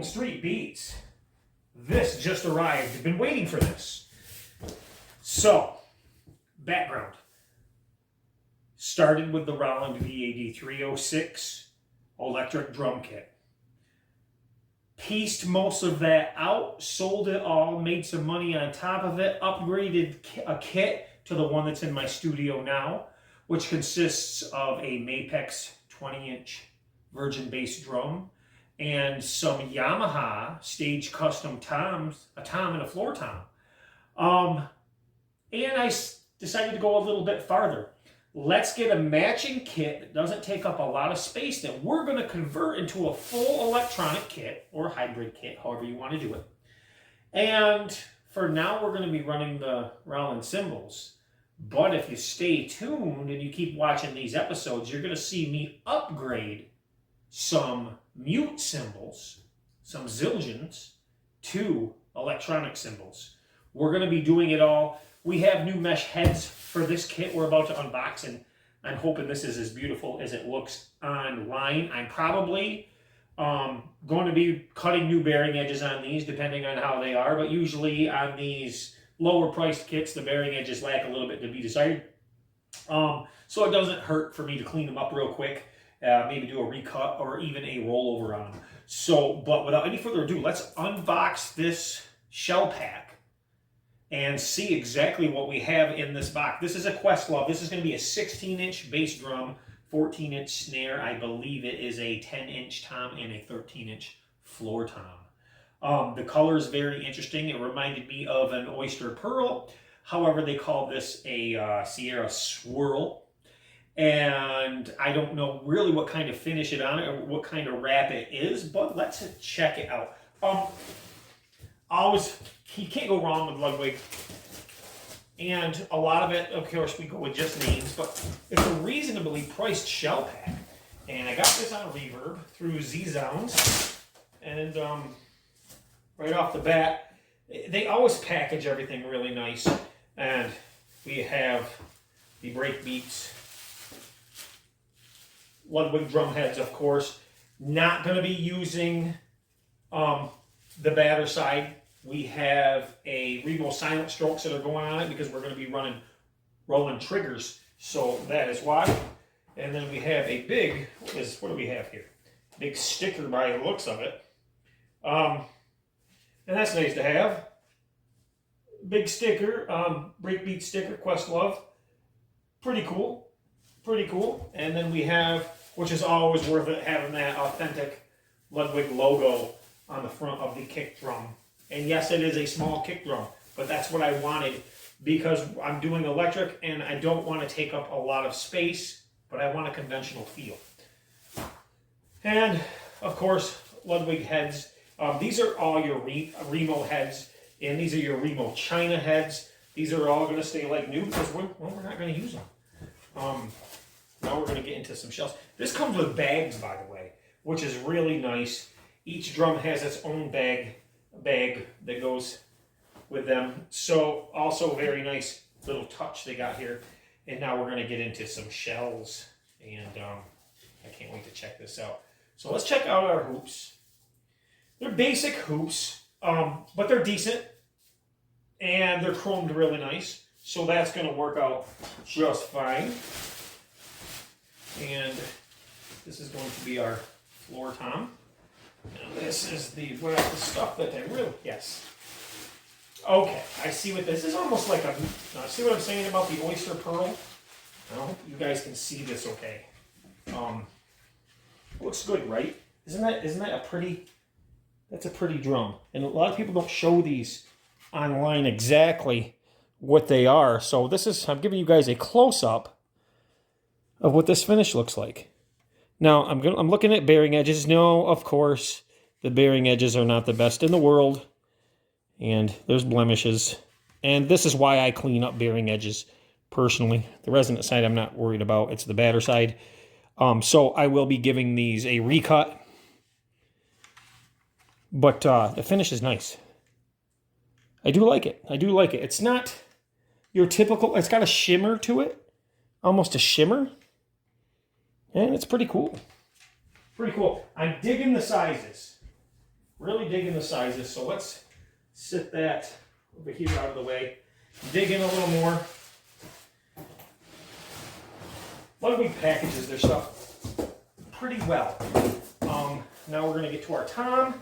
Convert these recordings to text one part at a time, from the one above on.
Street Beats. This just arrived. I've been waiting for this. So, background. Started with the Roland VAD 306 electric drum kit. Pieced most of that out, sold it all, made some money on top of it, upgraded a kit to the one that's in my studio now, which consists of a Mapex 20-inch virgin bass drum and some Yamaha stage custom toms, a tom and a floor tom. And I decided to go a little bit farther. Let's get a matching kit that doesn't take up a lot of space that we're going to convert into a full electronic kit or hybrid kit, however you want to do it. And for now, we're going to be running the Roland cymbals. But if you stay tuned and you keep watching these episodes, you're going to see me upgrade some mute cymbals, some Zzounds, to electronic cymbals. We're going to be doing it all. We have new mesh heads for this kit we're about to unbox, and I'm hoping this is as beautiful as it looks online. I'm probably going to be cutting new bearing edges on these, depending on how they are, but usually on these lower priced kits, the bearing edges lack a little bit to be desired. So it doesn't hurt for me to clean them up real quick, maybe do a recut or even a rollover on them. So, but without any further ado, let's unbox this shell pack and see exactly what we have in this box. This is a Questlove. This is going to be a 16-inch bass drum, 14-inch snare. I believe it is a 10-inch tom and a 13-inch floor tom. The color is very interesting. It reminded me of an oyster pearl. However, they call this a Sahara Swirl. And I don't know really what kind of finish it on it or what kind of wrap it is, but let's check it out. You can't go wrong with Ludwig. And a lot of it, of course, we go with just names, but it's a reasonably priced shell pack. And I got this on Reverb through Zzounds. And right off the bat, they always package everything really nice. And we have the Breakbeats Ludwig drum heads, of course. Not going to be using the batter side. We have a Remo silent strokes that are going on it because we're going to be running Roland triggers. So that is why. And then we have a big, what do we have here? Big sticker by the looks of it. And that's nice to have. Big sticker, Breakbeat sticker, Questlove. Pretty cool. Pretty cool. And then we have, which is always worth it, having that authentic Ludwig logo on the front of the kick drum. And yes, it is a small kick drum, but that's what I wanted because I'm doing electric and I don't want to take up a lot of space, but I want a conventional feel. And of course, Ludwig heads. These are all your Remo heads, and these are your Remo China heads. These are all going to stay like new because we're not going to use them. Now we're going to get into some shells. This comes with bags, by the way, which is really nice. Each drum has its own bag that goes with them. So also very nice little touch they got here. And now we're going to get into some shells. And I can't wait to check this out. So let's check out our hoops. They're basic hoops, but they're decent. And they're chromed really nice. So that's going to work out just fine. And this is going to be our floor tom. Now this is the stuff that they really, yes. Okay, I see what this is. Almost like a, see what I'm saying about the oyster pearl? I hope you guys can see this okay. Looks good, right? Isn't that a pretty, that's a pretty drum. And a lot of people don't show these online exactly what they are. So this is, I'm giving you guys a close-up of what this finish looks like. Now, I'm looking at bearing edges. No, of course, the bearing edges are not the best in the world. And there's blemishes. And this is why I clean up bearing edges, personally. The resonant side I'm not worried about. It's the batter side. So I will be giving these a recut. But the finish is nice. I do like it. I do like it. It's not your typical, it's got a shimmer to it. Almost a shimmer. And it's pretty cool. Pretty cool. I'm digging the sizes. Really digging the sizes. So let's sit that over here out of the way. Dig in a little more. Ludwig packages their stuff pretty well. Now we're going to get to our tom.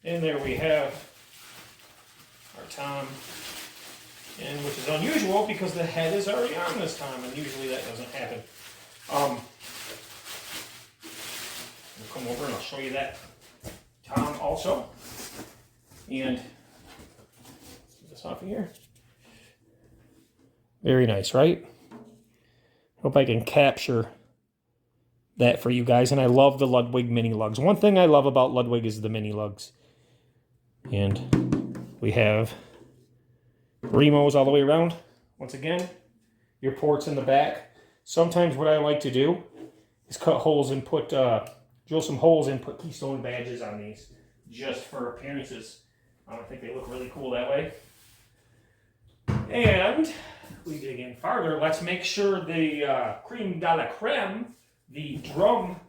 And there we have our tom. And which is unusual because the head is already on this tom, and usually that doesn't happen. We'll come over and I'll show you that tom also. And let's get this off of here. Very nice, right? Hope I can capture that for you guys. And I love the Ludwig mini lugs. One thing I love about Ludwig is the mini lugs. And we have Remos all the way around. Once again, your ports in the back. Sometimes what I like to do is cut holes and put, drill some holes and put keystone badges on these just for appearances. I think they look really cool that way. And we dig in farther. Let's make sure the creme de la creme, the drum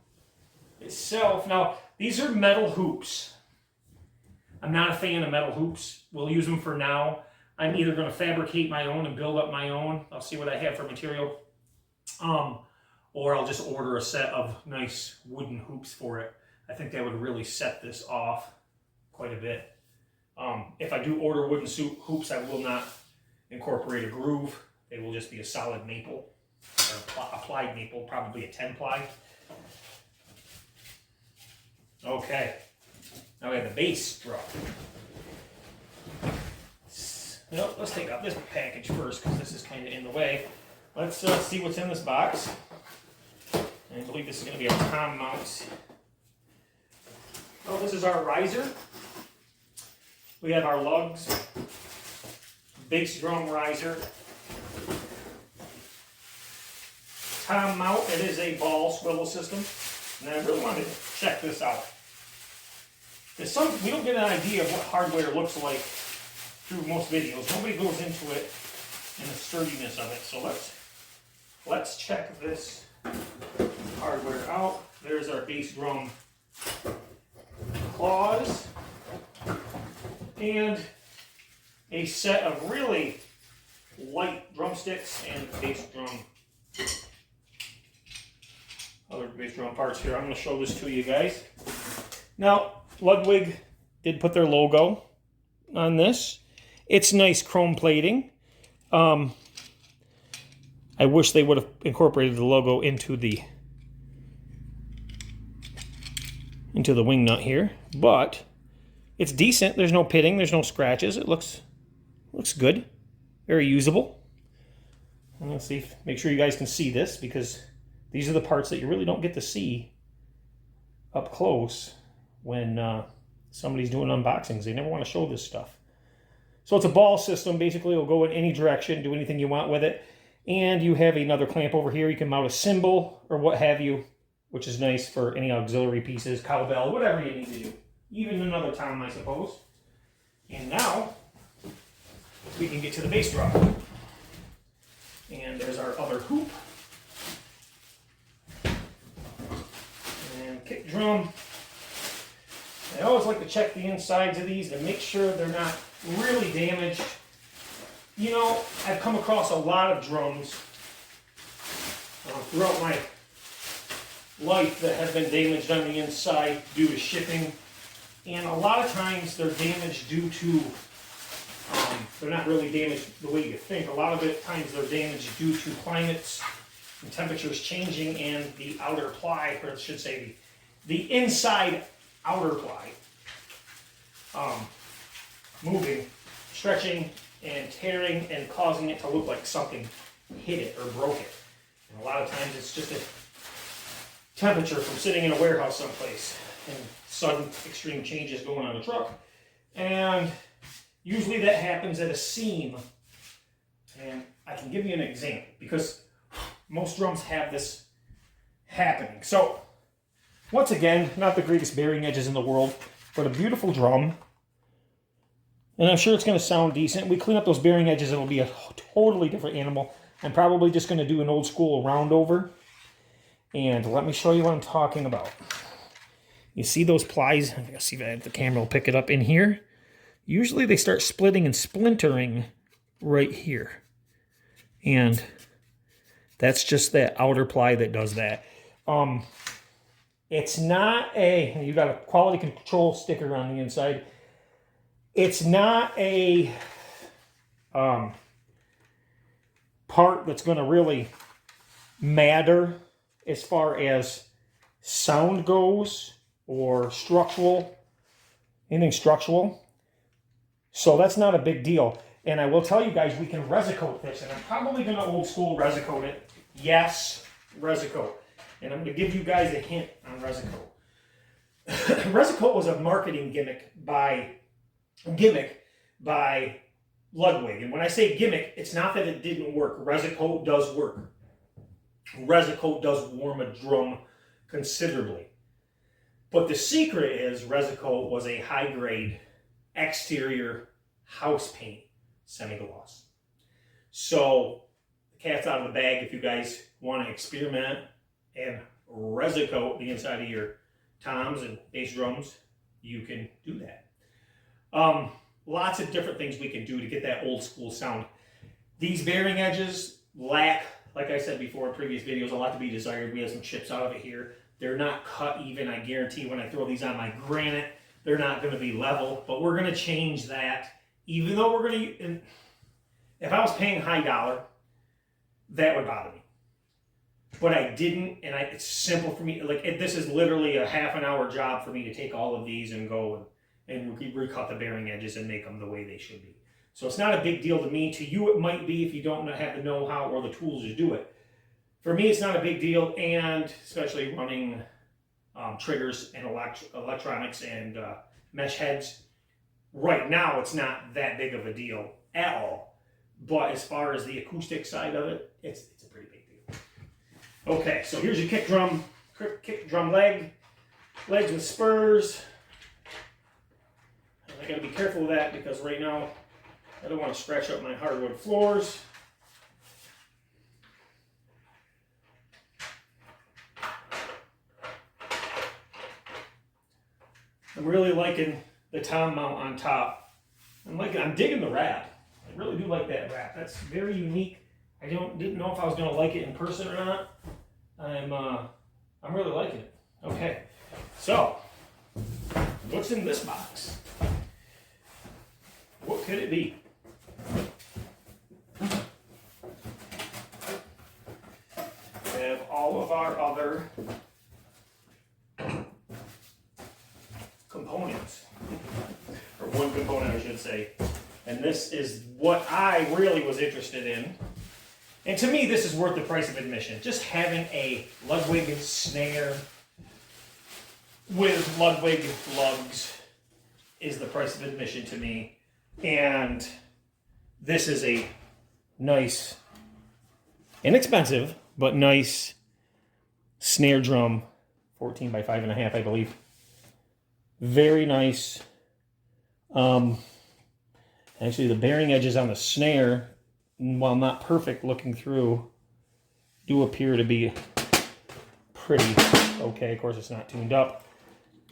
itself. Now, these are metal hoops. I'm not a fan of metal hoops. We'll use them for now. I'm either going to fabricate my own and build up my own. I'll see what I have for material. Or I'll just order a set of nice wooden hoops for it. I think that would really set this off quite a bit. If I do order wooden hoops, I will not incorporate a groove. They will just be a solid maple, or applied maple, probably a 10-ply. Okay, now we have the bass drum. Nope, let's take out this package first because this is kind of in the way. Let's see what's in this box. I believe this is going to be our tom mount. Oh, this is our riser. We have our lugs, bass drum riser, tom mount. It is a ball swivel system, and I really wanted to check this out. We don't get an idea of what hardware looks like through most videos. Nobody goes into it and the sturdiness of it. So let's check this hardware out. There's our bass drum claws and a set of really light drumsticks and other bass drum parts here. I'm going to show this to you guys. Now, Ludwig did put their logo on this. It's nice chrome plating. I wish they would have incorporated the logo into the wing nut here, but it's decent. There's no pitting, there's no scratches. It looks good, very usable. And let's see, make sure you guys can see this because these are the parts that you really don't get to see up close when somebody's doing unboxings. They never want to show this stuff. So it's a ball system. Basically, it'll go in any direction, do anything you want with it. And you have another clamp over here. You can mount a cymbal or what have you, which is nice for any auxiliary pieces, cowbell, whatever you need to do. Even another tom, I suppose. And now, we can get to the bass drum. And there's our other hoop. And kick drum. I always like to check the insides of these to make sure they're not really damaged. You know, I've come across a lot of drums throughout my life that have been damaged on the inside due to shipping. And a lot of times they're damaged due to, they're not really damaged the way you think. A lot of the times they're damaged due to climates and temperatures changing and the outer ply, or I should say the inside outer ply, moving, stretching, and tearing and causing it to look like something hit it or broke it. And a lot of times it's just a temperature from sitting in a warehouse someplace and sudden extreme changes going on the truck. And usually that happens at a seam. And I can give you an example because most drums have this happening. So once again, not the greatest bearing edges in the world, but a beautiful drum. And I'm sure it's going to sound decent. We clean up those bearing edges, it'll be a totally different animal. I'm probably just going to do an old school round over. And let me show you what I'm talking about. You see those plies? Let's see if the camera will pick it up in here. Usually they start splitting and splintering right here. And that's just that outer ply that does that. It's not a, you got a quality control sticker on the inside. It's not a part that's going to really matter as far as sound goes or structural, anything structural. So that's not a big deal. And I will tell you guys, we can Resicoat this, and I'm probably going to old school Resicoat it. Yes, Resicoat. And I'm going to give you guys a hint on Resicoat. Resicoat was a marketing gimmick by Ludwig. And when I say gimmick, it's not that it didn't work. Resicoat does work. Resicoat does warm a drum considerably. But the secret is Resicoat was a high-grade exterior house paint semi-gloss. So the cat's out of the bag if you guys want to experiment and Resicoat the inside of your toms and bass drums. You can do that. Lots of different things we can do to get that old school sound. These bearing edges lack, like I said before in previous videos, a lot to be desired. We have some chips out of it here. They're not cut even. I guarantee when I throw these on my granite, they're not going to be level, but we're going to change that. Even though we're going to, if I was paying high dollar, that would bother me. But I didn't, and it's simple for me. Like this is literally a half an hour job for me to take all of these and go and recut the bearing edges and make them the way they should be. So it's not a big deal to me. To you, it might be if you don't have the know-how or the tools to do it. For me, it's not a big deal, and especially running triggers and electronics and mesh heads. Right now, it's not that big of a deal at all. But as far as the acoustic side of it, it's a pretty big deal. Okay, so here's your kick drum legs with spurs. And I got to be careful of that because right now I don't want to scratch up my hardwood floors. I'm really liking the tom mount on top. I'm digging the wrap. I really do like that wrap. That's very unique. I didn't know if I was going to like it in person or not. I'm really liking it. Okay, so what's in this box? What could it be? We have all of our other components, or one component I should say, and this is what I really was interested in. And to me, this is worth the price of admission. Just having a Ludwig snare with Ludwig lugs is the price of admission to me. And this is a nice, inexpensive, but nice snare drum, 14 by 5.5, I believe. Very nice. Actually, the bearing edges on the snare, while not perfect looking through, do appear to be pretty okay. Of course, it's not tuned up.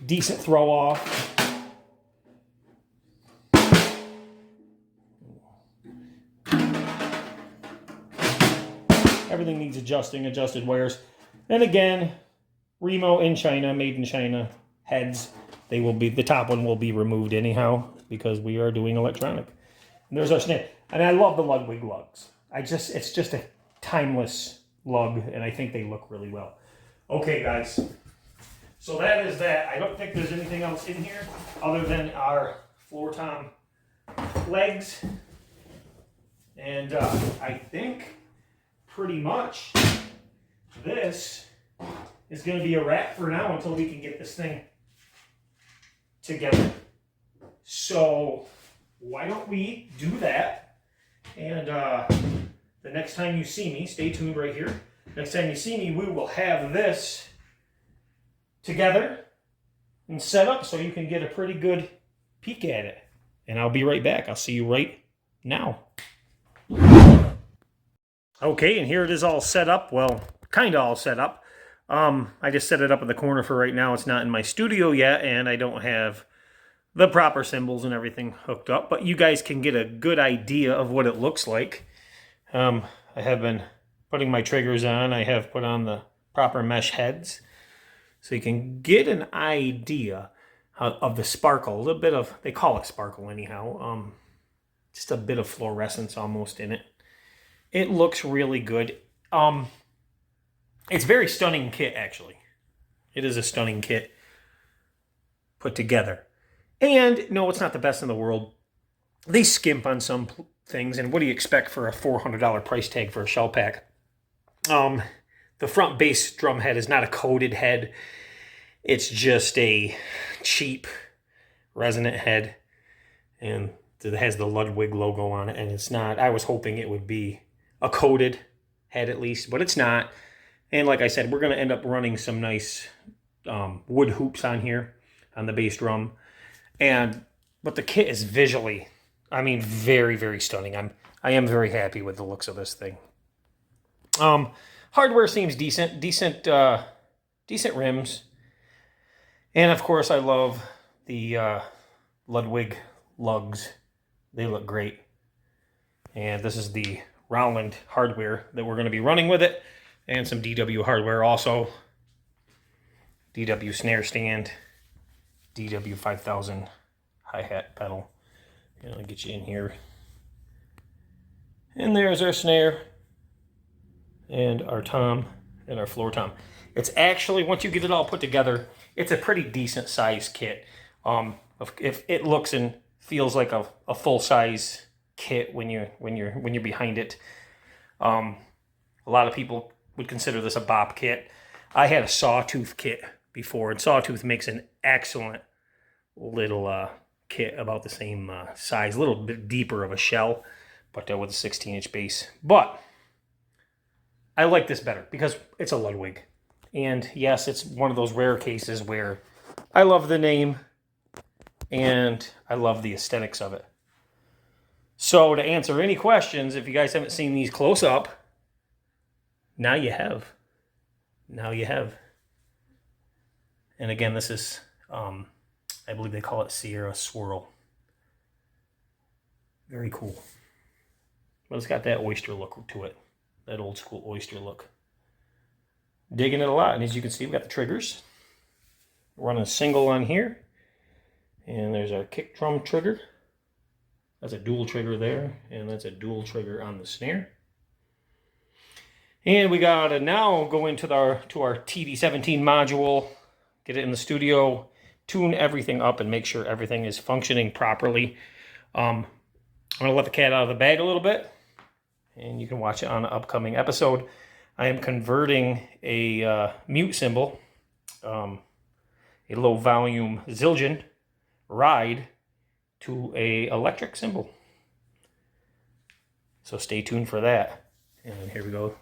Decent throw off. Everything needs adjusting, adjusted wires. And again, Remo in China, made in China heads. They will be, the top one will be removed anyhow because we are doing electronic. And there's our snare. And I love the Ludwig lugs. It's just a timeless lug, and I think they look really well. Okay, guys. So that is that. I don't think there's anything else in here other than our floor tom legs. And I think pretty much this is going to be a wrap for now until we can get this thing together. So why don't we do that? And the next time you see me, stay tuned right here. Next time you see me, we will have this together and set up so you can get a pretty good peek at it. And I'll be right back. I'll see you right now. Okay, and here it is all set up. Well, kind of all set up. I just set it up in the corner for right now. It's not in my studio yet, and I don't have the proper cymbals and everything hooked up, but you guys can get a good idea of what it looks like. I have been putting my triggers on. I have put on the proper mesh heads, so you can get an idea of the sparkle. A little bit of, they call it sparkle anyhow, just a bit of fluorescence almost in it. It looks really good. It's a very stunning kit, actually. It is a stunning kit put together. And no, it's not the best in the world. They skimp on some things, and what do you expect for a $400 price tag for a shell pack? The front bass drum head is not a coated head. It's just a cheap resonant head, and it has the Ludwig logo on it, and it's not. I was hoping it would be a coated head at least, but it's not. And like I said, we're going to end up running some nice wood hoops on here on the bass drum. But the kit is visually, I mean, very, very stunning. I am very happy with the looks of this thing. Hardware seems decent rims. And of course, I love the Ludwig lugs. They look great. And this is the Roland hardware that we're going to be running with it. And some DW hardware also. DW snare stand. DW 5000 hi-hat pedal. And I'll get you in here. And there's our snare. And our tom. And our floor tom. It's actually, once you get it all put together, it's a pretty decent size kit. If it looks and feels like a full-size kit when you're behind it. A lot of people would consider this a bop kit. I had a Sawtooth kit before, and Sawtooth makes an excellent little kit about the same size, a little bit deeper of a shell, but with a 16-inch bass. But I like this better because it's a Ludwig. And yes, it's one of those rare cases where I love the name and I love the aesthetics of it. So to answer any questions, if you guys haven't seen these close up, now you have. Now you have. And again, this is, I believe they call it Sahara Swirl. Very cool. But it's got that oyster look to it. That old school oyster look. Digging it a lot. And as you can see, we've got the triggers. We're running a single on here. And there's our kick drum trigger. That's a dual trigger there. And that's a dual trigger on the snare. And we gotta now go into our TD17 module, get it in the studio, tune everything up, and make sure everything is functioning properly. I'm gonna let the cat out of the bag a little bit, and you can watch it on an upcoming episode. I am converting a mute cymbal, a low volume Zildjian ride, to a electric cymbal. So stay tuned for that. And here we go.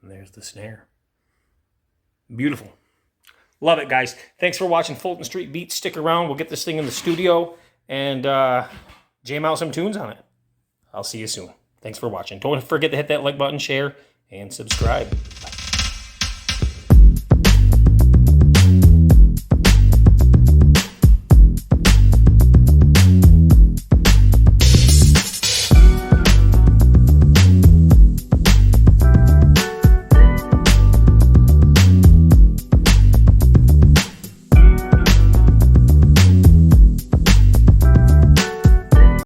And there's the snare. Beautiful. Love it, guys. Thanks for watching Fulton Street Beats. Stick around. We'll get this thing in the studio and jam out some tunes on it. I'll see you soon. Thanks for watching. Don't forget to hit that like button, share, and subscribe.